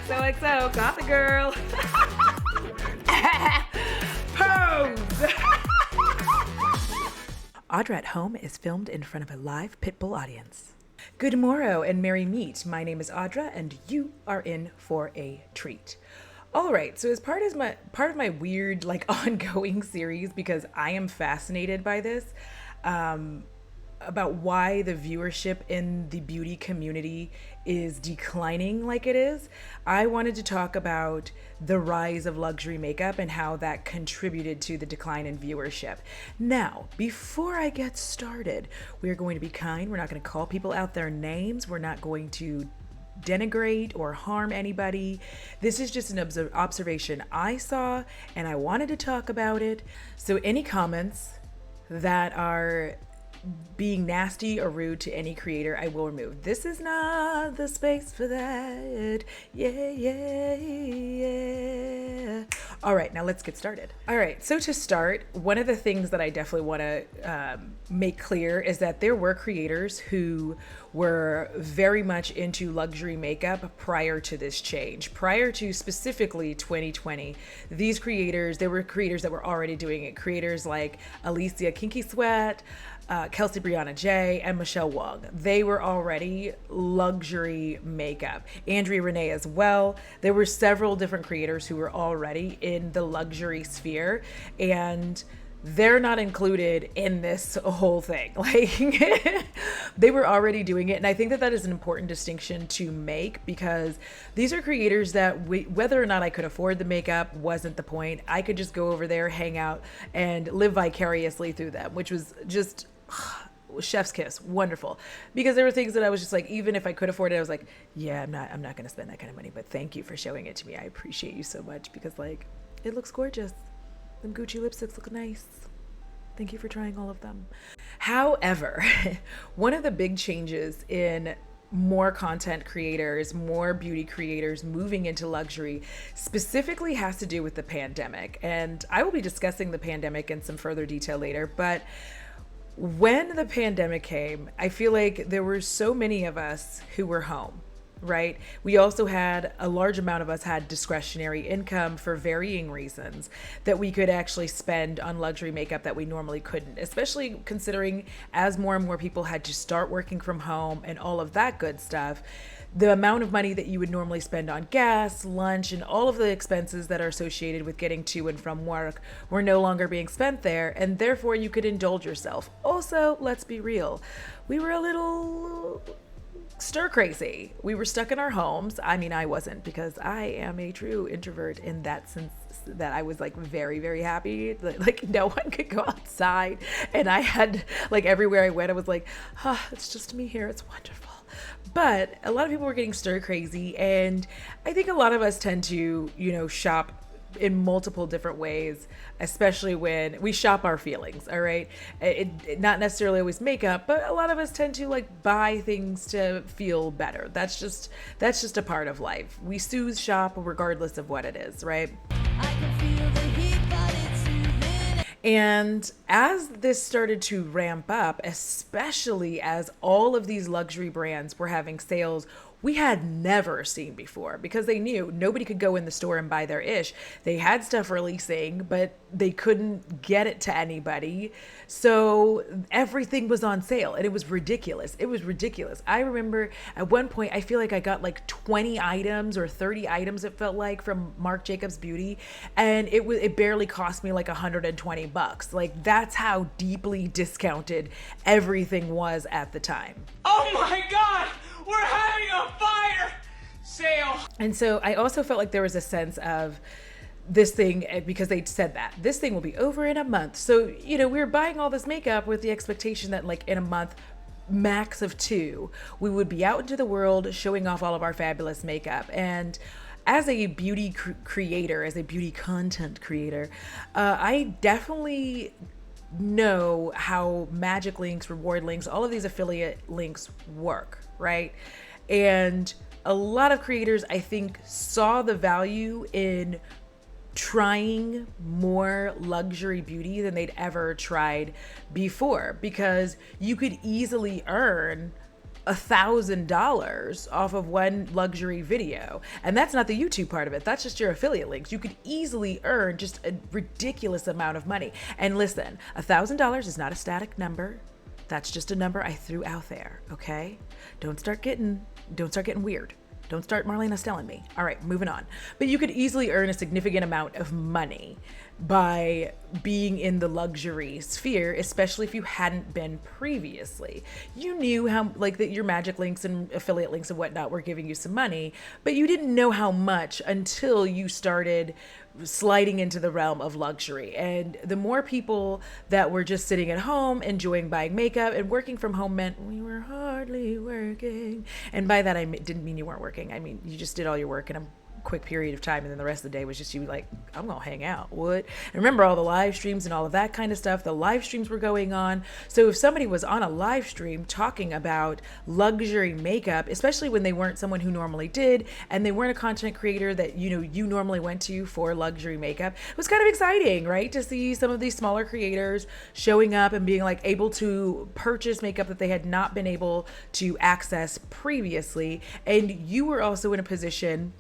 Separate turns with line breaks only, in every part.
XOXO, got the girl. Pose. Audra at Home is filmed in front of a live Pitbull audience. Good morrow and merry meet. My name is Audra and you are in for a treat. All right, so as part of my weird ongoing series, because I am fascinated by this, about why the viewership in the beauty community is declining like it is, I wanted to talk about the rise of luxury makeup and how that contributed to the decline in viewership. Now, before I get started, we're going to be kind. We're not going to call people out their names. We're not going to denigrate or harm anybody. This is just an observation I saw and I wanted to talk about it. So any comments that are being nasty or rude to any creator, I will remove. This is not the space for that. Yeah. All right, now let's get started. All right, so to start, one of the things that I definitely want to make clear is that there were creators who were very much into luxury makeup prior to this change. Prior to specifically 2020, these creators, there were creators that were already doing it. Creators like Alicia Kinky Sweat, Kelsey Brianna J, and Michelle Wong. They were already luxury makeup. Andrea Renee as well. There were several different creators who were already in the luxury sphere, and they're not included in this whole thing. They were already doing it. And I think that is an important distinction to make, because these are creators that whether or not I could afford the makeup wasn't the point. I could just go over there, hang out, and live vicariously through them, which was just chef's kiss, wonderful. Because there were things that I was just like, even if I could afford it, I was like, yeah, I'm not going to spend that kind of money, but thank you for showing it to me. I appreciate you so much, because it looks gorgeous. Them Gucci lipsticks look nice. Thank you for trying all of them. However, one of the big changes in more content creators, more beauty creators moving into luxury specifically has to do with the pandemic. And I will be discussing the pandemic in some further detail later, but when the pandemic came, I feel like there were so many of us who were home, right? We also had a large amount of us had discretionary income for varying reasons that we could actually spend on luxury makeup that we normally couldn't, especially considering as more and more people had to start working from home and all of that good stuff. The amount of money that you would normally spend on gas, lunch, and all of the expenses that are associated with getting to and from work were no longer being spent there, and therefore you could indulge yourself. Also, let's be real, we were a little stir crazy. We were stuck in our homes. I mean, I wasn't, because I am a true introvert in that sense, that I was very, very happy. No one could go outside, and I had everywhere I went, I was like, it's just me here. It's wonderful. But a lot of people were getting stir crazy, and I think a lot of us tend to, shop in multiple different ways, especially when we shop our feelings. All right. It not necessarily always makeup, but a lot of us tend to buy things to feel better. That's just a part of life. We soothe shop regardless of what it is. Right. I can feel the heat, but it's soothing. And as this started to ramp up, especially as all of these luxury brands were having sales we had never seen before, because they knew nobody could go in the store and buy their ish. They had stuff releasing, but they couldn't get it to anybody. So everything was on sale, and it was ridiculous. It was ridiculous. I remember at one point, I feel like I got 20 items or 30 items, it felt like, from Marc Jacobs Beauty. And it barely cost me $120. That's how deeply discounted everything was at the time.
Oh my God! We're having a fire sale.
And so I also felt like there was a sense of this thing, because they said that this thing will be over in a month. So, we were buying all this makeup with the expectation that in a month, max of 2, we would be out into the world showing off all of our fabulous makeup. And as a beauty creator, as a beauty content creator, I definitely know how magic links, reward links, all of these affiliate links work, right? And a lot of creators, I think, saw the value in trying more luxury beauty than they'd ever tried before, because you could easily earn $1,000 off of one luxury video. And that's not the YouTube part of it. That's just your affiliate links. You could easily earn just a ridiculous amount of money. And listen, $1,000 is not a static number. That's just a number I threw out there. Okay. Don't start getting weird. Don't start Marlena telling me. All right, moving on. But you could easily earn a significant amount of money by being in the luxury sphere, especially if you hadn't been previously. You knew how, like, that your magic links and affiliate links and whatnot were giving you some money, but you didn't know how much until you started sliding into the realm of luxury. And the more people that were just sitting at home enjoying buying makeup, and working from home meant we were hardly working. And by that, I didn't mean you weren't working. I mean, you just did all your work in a quick period of time, and then the rest of the day was just you like, I'm gonna hang out. What? And remember all the live streams and all of that kind of stuff. The live streams were going on. So if somebody was on a live stream talking about luxury makeup, especially when they weren't someone who normally did, and they weren't a content creator that you normally went to for luxury makeup, it was kind of exciting, right? To see some of these smaller creators showing up and being like able to purchase makeup that they had not been able to access previously. And you were also in a position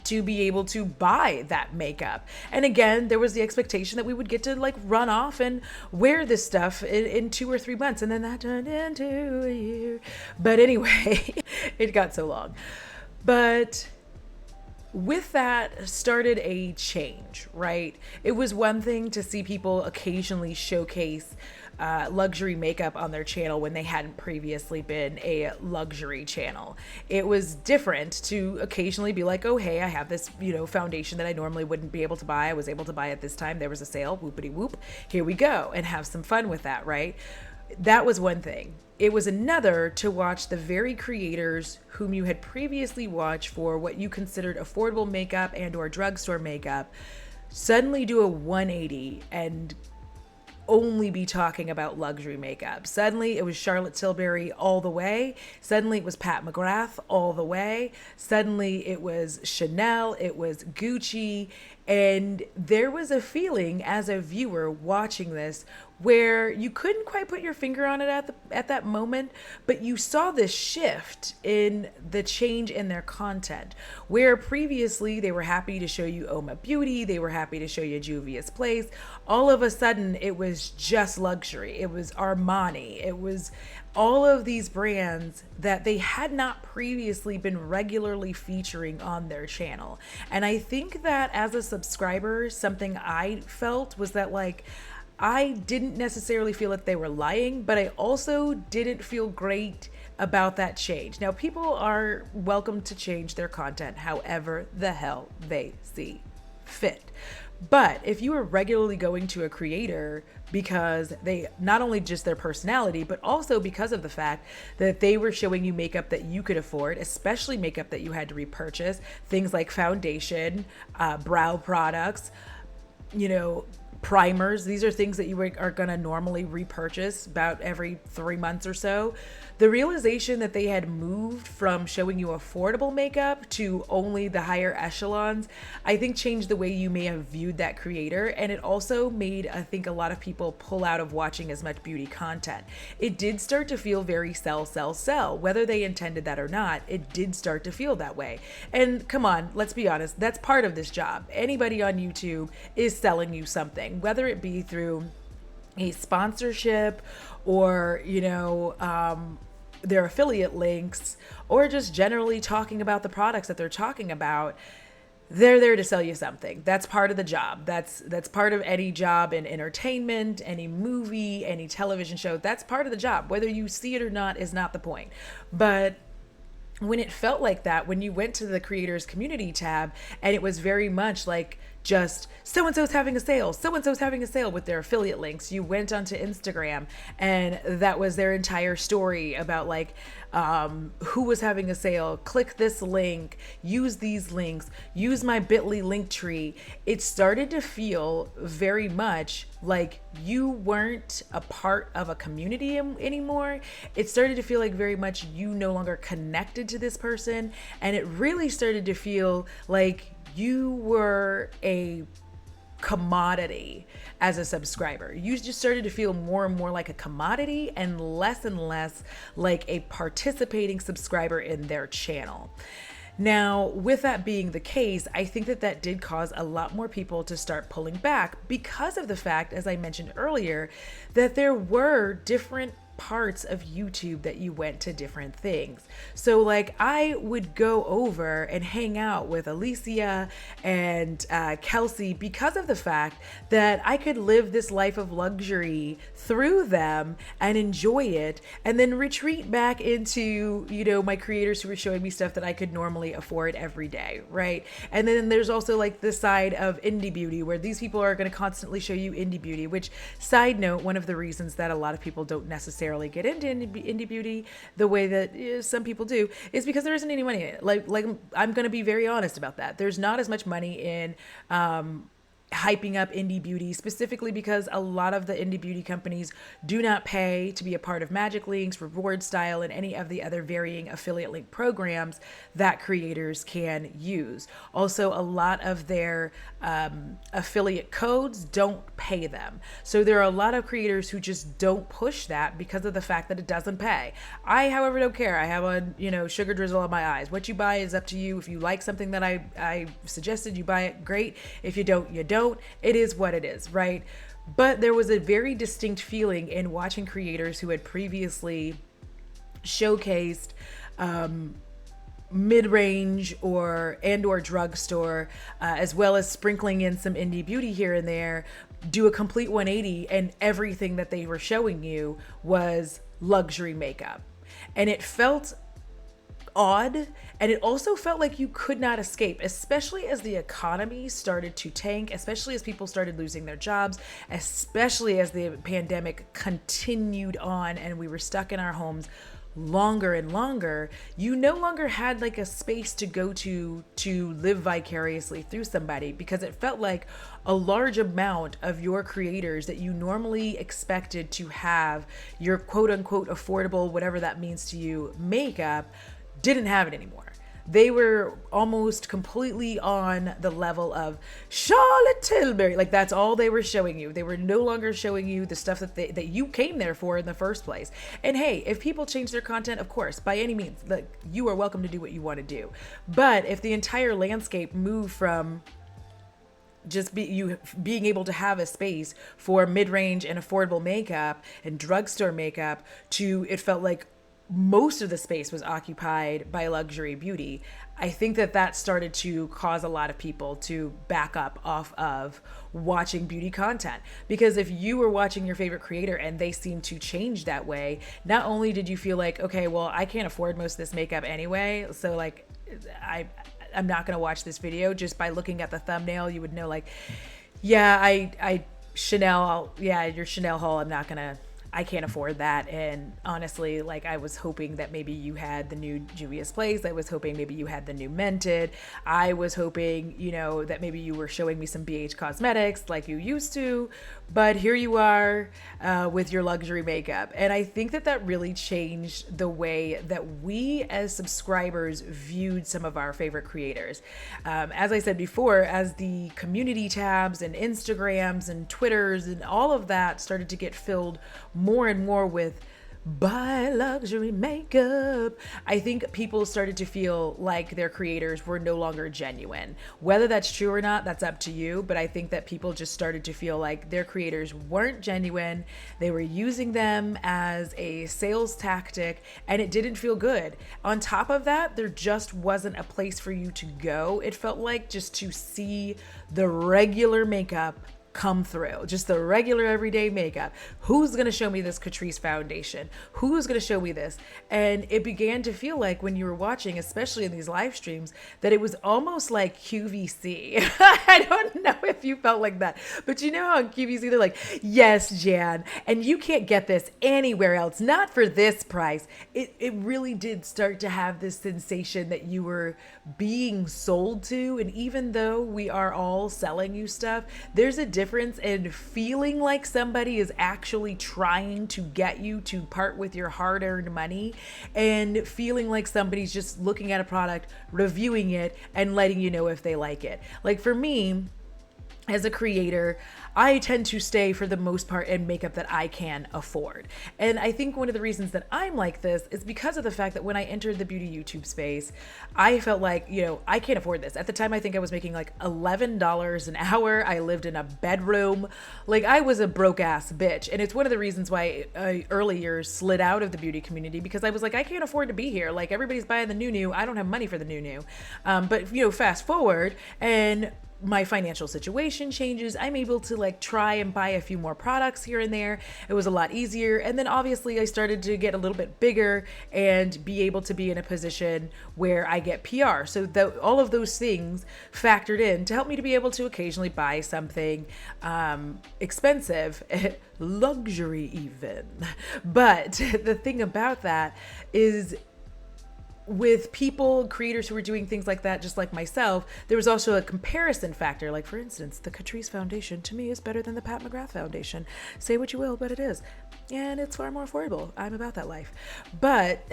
to be able to buy that makeup. And again, there was the expectation that we would get to like run off and wear this stuff in 2 or 3 months. And then that turned into a year. But anyway, it got so long. But with that started a change, right? It was one thing to see people occasionally showcase luxury makeup on their channel when they hadn't previously been a luxury channel. It was different to occasionally be like, oh, hey, I have this, foundation that I normally wouldn't be able to buy. I was able to buy it this time. There was a sale, whoopity whoop. Here we go, and have some fun with that, right? That was one thing. It was another to watch the very creators whom you had previously watched for what you considered affordable makeup and or drugstore makeup suddenly do a 180 and only be talking about luxury makeup. Suddenly it was Charlotte Tilbury all the way. Suddenly it was Pat McGrath all the way. Suddenly it was Chanel, it was Gucci. And there was a feeling as a viewer watching this where you couldn't quite put your finger on it at that moment, but you saw this shift in the change in their content, where previously they were happy to show you Oma Beauty, they were happy to show you Juvia's Place. All of a sudden it was just luxury. It was Armani. It was all of these brands that they had not previously been regularly featuring on their channel. And I think that as a subscriber, something I felt was that like, I didn't necessarily feel that they were lying, but I also didn't feel great about that change. Now, people are welcome to change their content however the hell they see fit. But if you are regularly going to a creator because they, not only just their personality, but also because of the fact that they were showing you makeup that you could afford, especially makeup that you had to repurchase, things like foundation, brow products, primers, these are things that you are going to normally repurchase about every 3 months or so. The realization that they had moved from showing you affordable makeup to only the higher echelons, I think changed the way you may have viewed that creator. And it also made, I think, a lot of people pull out of watching as much beauty content. It did start to feel very sell, sell, sell. Whether they intended that or not, it did start to feel that way. And come on, let's be honest, that's part of this job. Anybody on YouTube is selling you something, whether it be through a sponsorship or, their affiliate links, or just generally talking about the products that they're talking about. They're there to sell you something. That's part of the job. That's part of any job in entertainment, any movie, any television show. That's part of the job. Whether you see it or not is not the point. But when it felt like that, when you went to the creators community tab and it was very much like just so-and-so's having a sale, so-and-so's having a sale with their affiliate links. You went onto Instagram and that was their entire story about like who was having a sale, click this link, use these links, use my bit.ly link tree. It started to feel very much like you weren't a part of a community anymore. It started to feel like very much you no longer connected to this person. And it really started to feel like you were a commodity as a subscriber. You just started to feel more and more like a commodity and less like a participating subscriber in their channel. Now, with that being the case, I think that that did cause a lot more people to start pulling back because of the fact, as I mentioned earlier, that there were different parts of YouTube that you went to different things. So like I would go over and hang out with Alicia and Kelsey because of the fact that I could live this life of luxury through them and enjoy it, and then retreat back into, you know, my creators who were showing me stuff that I could normally afford every day, right? And then there's also like the side of indie beauty where these people are going to constantly show you indie beauty, which, side note, one of the reasons that a lot of people don't necessarily get into indie beauty the way that some people do is because there isn't any money in it. Like I'm going to be very honest about that. There's not as much money in hyping up indie beauty, specifically because a lot of the indie beauty companies do not pay to be a part of Magic Links, Reward Style, and any of the other varying affiliate link programs that creators can use. Also, a lot of their affiliate codes don't pay them. So there are a lot of creators who just don't push that because of the fact that it doesn't pay. I, however, don't care. I have a, you know, sugar drizzle on my eyes. What you buy is up to you. If you like something that I suggested, you buy it, great. If you don't, you don't. It is what it is, right? But there was a very distinct feeling in watching creators who had previously showcased mid-range or drugstore, as well as sprinkling in some indie beauty here and there, do a complete 180, and everything that they were showing you was luxury makeup. And it felt odd, and it also felt like you could not escape, especially as the economy started to tank, especially as people started losing their jobs, especially as the pandemic continued on and we were stuck in our homes longer and longer. You no longer had like a space to go to live vicariously through somebody, because it felt like a large amount of your creators that you normally expected to have your quote unquote affordable, whatever that means to you, makeup, didn't have it anymore. They were almost completely on the level of Charlotte Tilbury. Like that's all they were showing you. They were no longer showing you the stuff that you came there for in the first place. And hey, if people change their content, of course, by any means, like, you are welcome to do what you want to do. But if the entire landscape moved from just being able to have a space for mid-range and affordable makeup and drugstore makeup to, it felt like most of the space was occupied by luxury beauty, I think that started to cause a lot of people to back up off of watching beauty content. Because if you were watching your favorite creator and they seemed to change that way, not only did you feel like, okay, well, I can't afford most of this makeup anyway, so like I'm not gonna watch this video. Just by looking at the thumbnail, you would know, like, yeah, I Chanel, yeah, your Chanel haul, I can't afford that. And honestly, like, I was hoping that maybe you had the new Juvia's Place. I was hoping maybe you had the new Mented. I was hoping, you know, that maybe you were showing me some BH Cosmetics like you used to. But here you are with your luxury makeup. And I think that really changed the way that we as subscribers viewed some of our favorite creators. As I said before, as the community tabs and Instagrams and Twitters and all of that started to get filled more and more with buy luxury makeup, I think people started to feel like their creators were no longer genuine. Whether that's true or not, that's up to you. But I think that people just started to feel like their creators weren't genuine. They were using them as a sales tactic, and it didn't feel good. On top of that, there just wasn't a place for you to go. It felt like just to see the regular makeup come through, just the regular everyday makeup. Who's going to show me this Catrice foundation? Who's going to show me this? And it began to feel like, when you were watching, especially in these live streams, that it was almost like QVC. I don't know if you felt like that, but you know how in QVC they're like, yes, Jan, and you can't get this anywhere else, not for this price. It really did start to have this sensation that you were being sold to. And even though we are all selling you stuff, there's a difference in feeling like somebody is actually trying to get you to part with your hard-earned money, and feeling like somebody's just looking at a product, reviewing it, and letting you know if they like it. Like for me, as a creator, I tend to stay for the most part in makeup that I can afford. And I think one of the reasons that I'm like this is because of the fact that when I entered the beauty YouTube space, I felt like, I can't afford this. At the time, I think I was making like $11 an hour. I lived in a bedroom. Like, I was a broke ass bitch. And it's one of the reasons why I earlier slid out of the beauty community, because I was like, I can't afford to be here. Like, everybody's buying the new. I don't have money for the new. But fast forward, and my financial situation changes. I'm able to like try and buy a few more products here and there. It was a lot easier. And then obviously I started to get a little bit bigger and be able to be in a position where I get PR. So all of those things factored in to help me to be able to occasionally buy something expensive, luxury even. But the thing about that is, with creators who were doing things like that, just like myself, there was also a comparison factor. Like, for instance, the Catrice foundation to me is better than the Pat McGrath foundation. Say what you will, but it is. And it's far more affordable. I'm about that life. But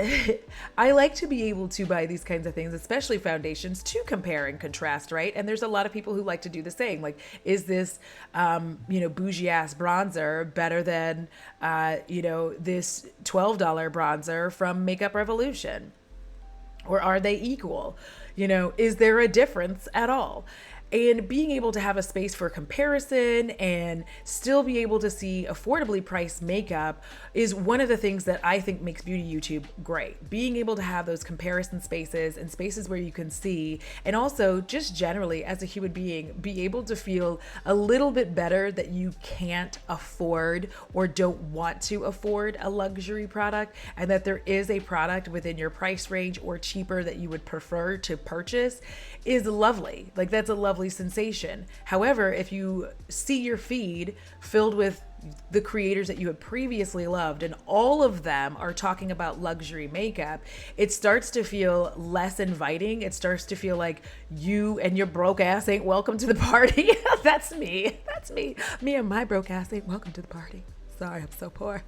I like to be able to buy these kinds of things, especially foundations, to compare and contrast, right? And there's a lot of people who like to do the same. Like, is this, bougie ass bronzer better than, this $12 bronzer from Makeup Revolution? Or are they equal? Is there a difference at all? And being able to have a space for comparison and still be able to see affordably priced makeup is one of the things that I think makes beauty YouTube great. Being able to have those comparison spaces and spaces where you can see, and also just generally as a human being, be able to feel a little bit better that you can't afford or don't want to afford a luxury product, and that there is a product within your price range or cheaper that you would prefer to purchase is lovely. Like, that's a lovely sensation. However, if you see your feed filled with the creators that you had previously loved and all of them are talking about luxury makeup, it starts to feel less inviting. It starts to feel like you and your broke ass ain't welcome to the party. That's me. Me and my broke ass ain't welcome to the party. Sorry, I'm so poor.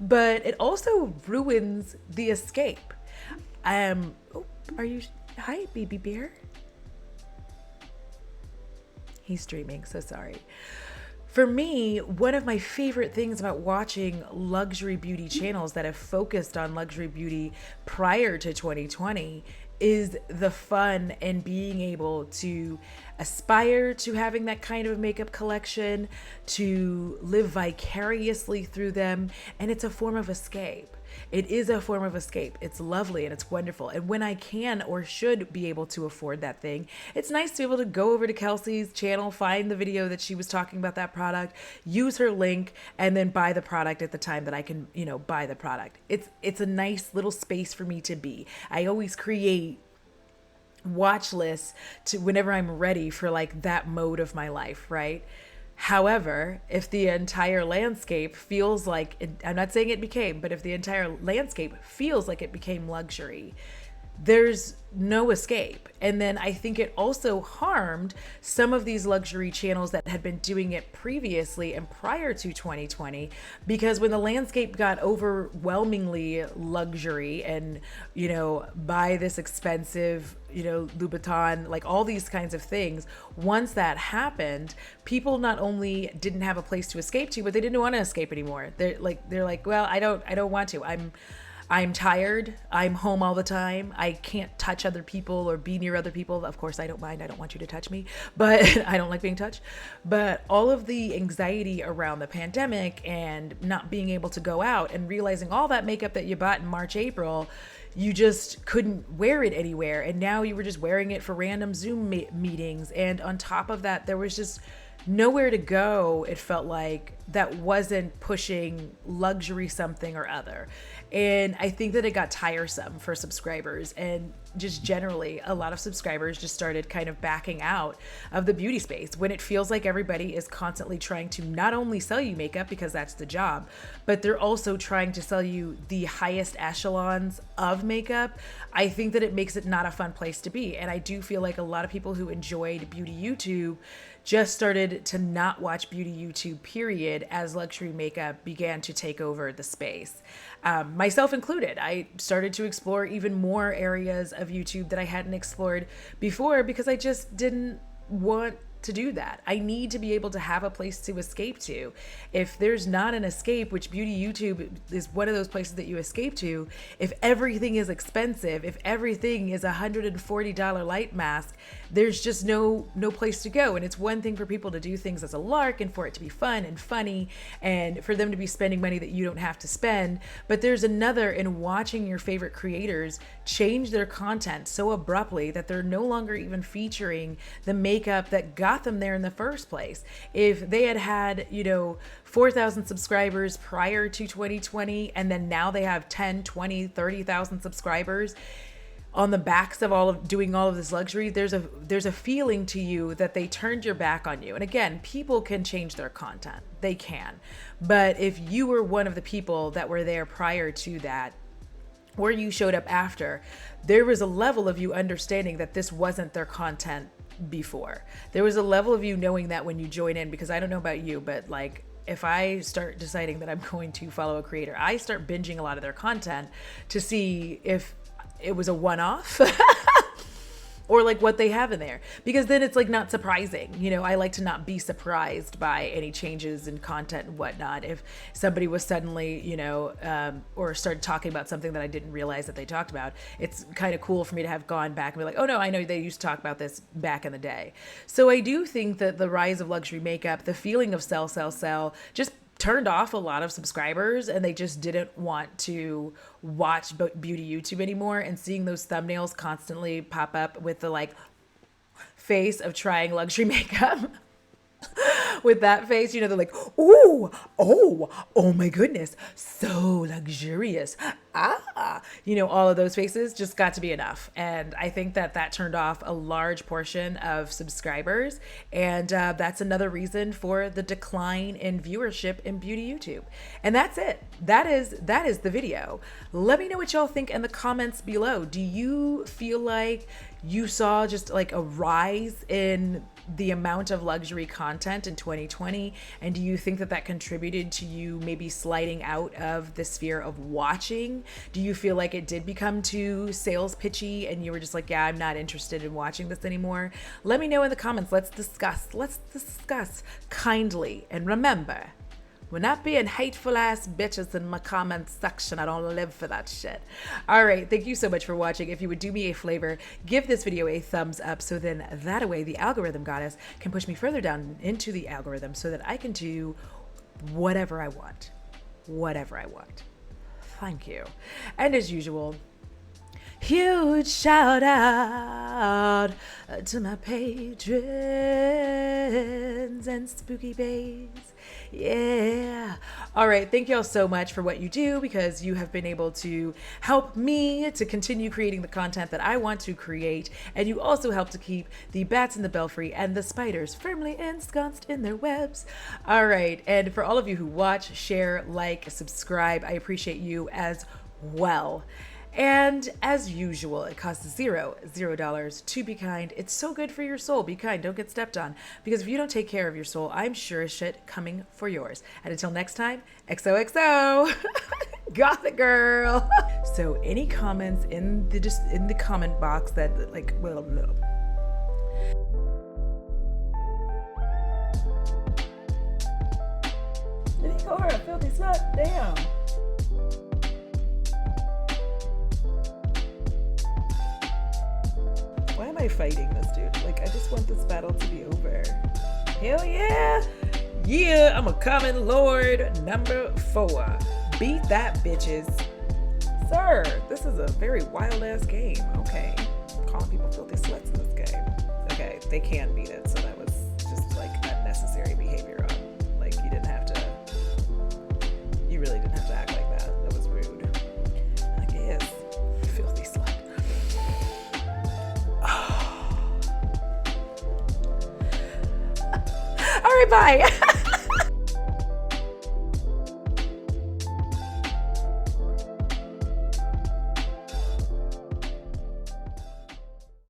But it also ruins the escape. Hi, BB Bear. He's streaming, so sorry. For me, one of my favorite things about watching luxury beauty channels that have focused on luxury beauty prior to 2020 is the fun and being able to aspire to having that kind of makeup collection, to live vicariously through them, and it's a form of escape. It is a form of escape. It's lovely and it's wonderful. And when I can or should be able to afford that thing, it's nice to be able to go over to Kelsey's channel, find the video that she was talking about that product, use her link, and then buy the product at the time that I can, buy the product. It's a nice little space for me to be. I always create watch lists to whenever I'm ready for like that mode of my life, right? However, if the entire landscape feels like, I'm not saying it became, but if the entire landscape feels like it became luxury, there's no escape. And then I think it also harmed some of these luxury channels that had been doing it previously and prior to 2020, because when the landscape got overwhelmingly luxury and, buy this expensive, Louboutin, like all these kinds of things, once that happened, people not only didn't have a place to escape to, but they didn't want to escape anymore. They're like, well, I don't want to. I'm tired. I'm home all the time. I can't touch other people or be near other people. Of course, I don't mind. I don't want you to touch me, but I don't like being touched. But all of the anxiety around the pandemic and not being able to go out and realizing all that makeup that you bought in March, April, you just couldn't wear it anywhere. And now you were just wearing it for random Zoom meetings. And on top of that, there was just nowhere to go, it felt like, that wasn't pushing luxury something or other. And I think that it got tiresome for subscribers, and just generally a lot of subscribers just started kind of backing out of the beauty space when it feels like everybody is constantly trying to not only sell you makeup, because that's the job, but they're also trying to sell you the highest echelons of makeup. I think that it makes it not a fun place to be. And I do feel like a lot of people who enjoyed beauty YouTube just started to not watch beauty YouTube, period, as luxury makeup began to take over the space. Myself included. I started to explore even more areas of YouTube that I hadn't explored before, because I just didn't want to do that. I need to be able to have a place to escape to. If there's not an escape, which beauty YouTube is one of those places that you escape to, if everything is expensive, if everything is $140 light mask, there's just no place to go. And it's one thing for people to do things as a lark and for it to be fun and funny and for them to be spending money that you don't have to spend. But there's another in watching your favorite creators change their content so abruptly that they're no longer even featuring the makeup that got them there in the first place. If they had 4,000 subscribers prior to 2020, and then now they have 10, 20, 30,000 subscribers on the backs of doing all of this luxury, there's a feeling to you that they turned your back on you. And again, people can change their content. They can. But if you were one of the people that were there prior to that, or you showed up after, there was a level of you understanding that this wasn't their content before. There was a level of you knowing that when you join in, because I don't know about you, but like if I start deciding that I'm going to follow a creator, I start binging a lot of their content to see if it was a one-off or like what they have in there, because then it's like not surprising. I like to not be surprised by any changes in content and whatnot. If somebody was suddenly, or started talking about something that I didn't realize that they talked about, it's kind of cool for me to have gone back and be like, oh no, I know they used to talk about this back in the day. So I do think that the rise of luxury makeup, the feeling of sell, just turned off a lot of subscribers, and they just didn't want to watch beauty YouTube anymore. And seeing those thumbnails constantly pop up with the like face of trying luxury makeup with that face, they're like, ooh, oh my goodness, so luxurious. All of those faces just got to be enough. And I think that turned off a large portion of subscribers. And that's another reason for the decline in viewership in beauty YouTube. And that's it. That is the video. Let me know what y'all think in the comments below. Do you feel like you saw just like a rise in the amount of luxury content in 2020? And do you think that contributed to you maybe sliding out of the sphere of watching? Do you feel like it did become too sales pitchy and you were just like, yeah, I'm not interested in watching this anymore? Let me know in the comments. Let's discuss kindly. And remember, we're not being hateful ass bitches in my comment section. I don't live for that shit. All right. Thank you so much for watching. If you would do me a favor, give this video a thumbs up so then that way the algorithm goddess can push me further down into the algorithm so that I can do whatever I want. Thank you. And as usual, huge shout out to my patrons and spooky babes. Yeah. All right. Thank y'all so much for what you do, because you have been able to help me to continue creating the content that I want to create. And you also help to keep the bats in the belfry and the spiders firmly ensconced in their webs. All right. And for all of you who watch, share, like, subscribe, I appreciate you as well. And as usual, it costs $0 to be kind. It's so good for your soul. Be kind. Don't get stepped on. Because if you don't take care of your soul, I'm sure as shit coming for yours. And until next time, XOXO. Gothic girl. So any comments in the comment box that like, well, no. Did he call her a filthy slut? Damn. Why am I fighting this dude? Like, I just want this battle to be over. Hell yeah. Yeah, I'm a common lord number 4. Beat that, bitches. Sir, this is a very wild ass game. Okay. Calling people filthy sluts in this game. Okay, they can beat it, so that was just like unnecessary behavior on. Like, you really didn't have to act like that. That was rude. I guess. Filthy slut. All right, bye.